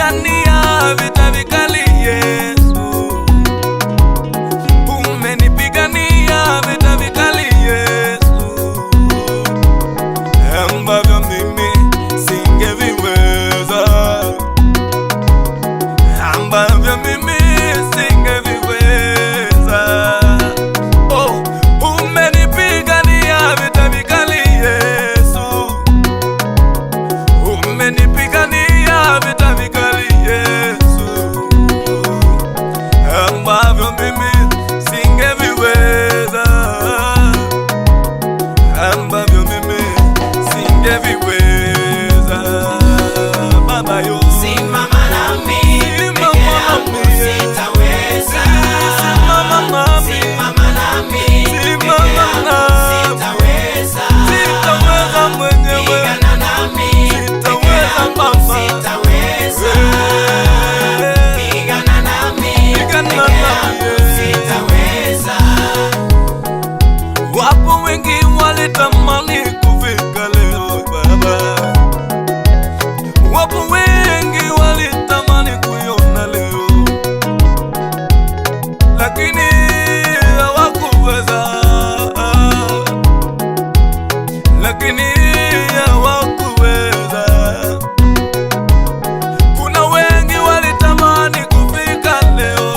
umenipigania vita vikali Yesu, umenipigania vita vikali Yesu, ambavyo mimi singeviweza, ambavyo mimi singeviweza. Oh, umenipigania vita vikali Yesu, umenipigania vita vikali Yesu, ambavyo mimi singeviweza, ambavyo mimi singeviweza. Baba yo, simama nami, peke yangu sitaweza. simama nami, Simama nami, peke yangu sitaweza. sitaweza mwenyewe, Pigana nami, peke yangu sitaweza. Pigana nami, peke yangu sitaweza. Wapo wengi walitamani kufika leo Baba, wapo wengi walitamani kuiona leo, lakini hawakuweza, lakini hawakuweza. Kuna wengi walitamani kufika leo,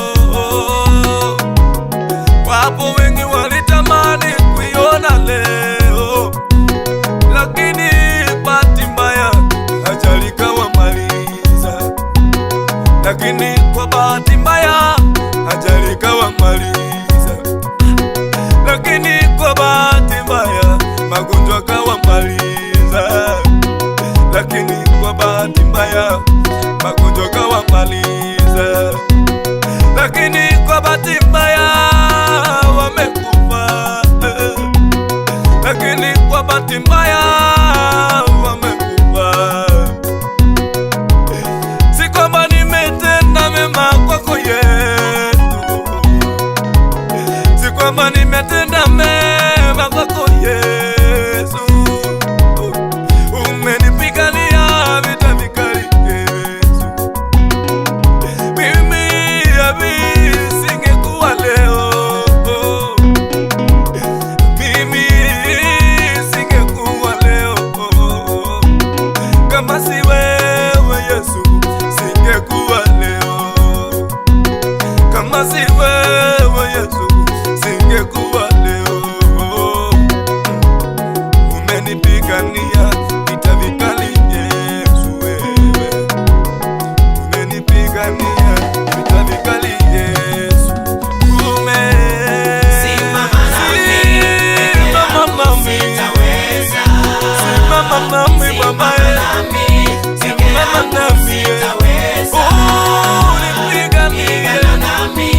wapo wengi walitamani kuiona leo, lakini bahati mbaya ajali ikawamaliza, lakini kwa bahati mbaya ajali ikawamaliza, lakini kwa bahati mbaya magonjwa kawamaliza, lakini kwa bahati mbaya magonjwa kawamaliza, lakini kwa bahati mbaya wamekufa, lakini kwa bahati mbaya wamekufa. Si kwamba nimetenda mema kwako Yesu, si kwamba nimetenda mema kwako Yesu, umenipigania vita vikali Yesu. Mimi singekuwa leo, mimi singekuwa leo kama si wewe Yesu, singekuwa leo kama si wewe Yesu, singekuwa leo. Umenipigania vita vikali Yesu, wewe umenipigania vita vikali Yesu. Simama nami, peke yangu sitaweza. Simama nami Baba, Simama nami, peke yangu sitaweza. unipiganie, Pigana nami,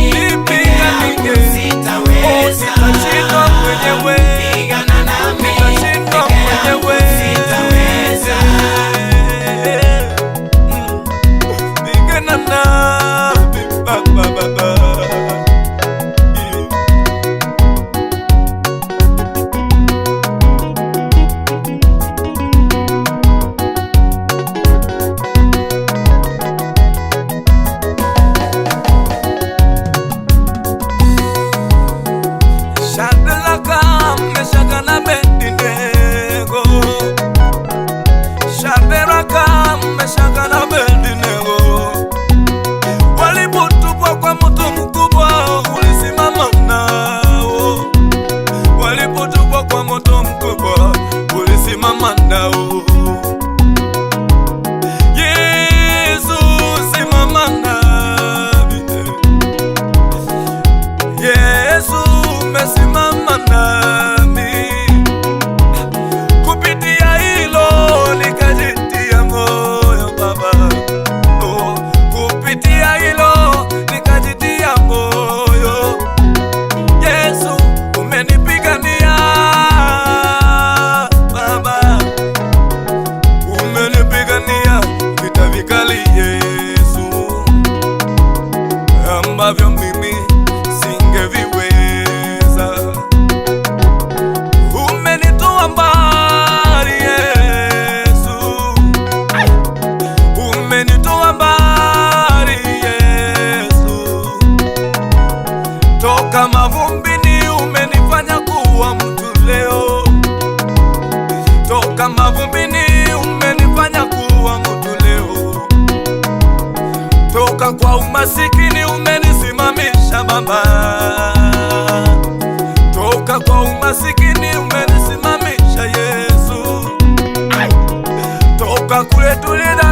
peke yangu nipiganie. sitaweza. Nitashinda mwenyewe, Pigana nami, nitashinda peke yangu mwenyewe, sitaweza. pigana nami Baba, Baba. Shadraka, Meshaki na Abednego, Shadraka, Meshaki na Abednego, toka kwa umasikini umenisimamisha Baba, toka kwa umasikini umenisimamisha Yesu, toka kule tulida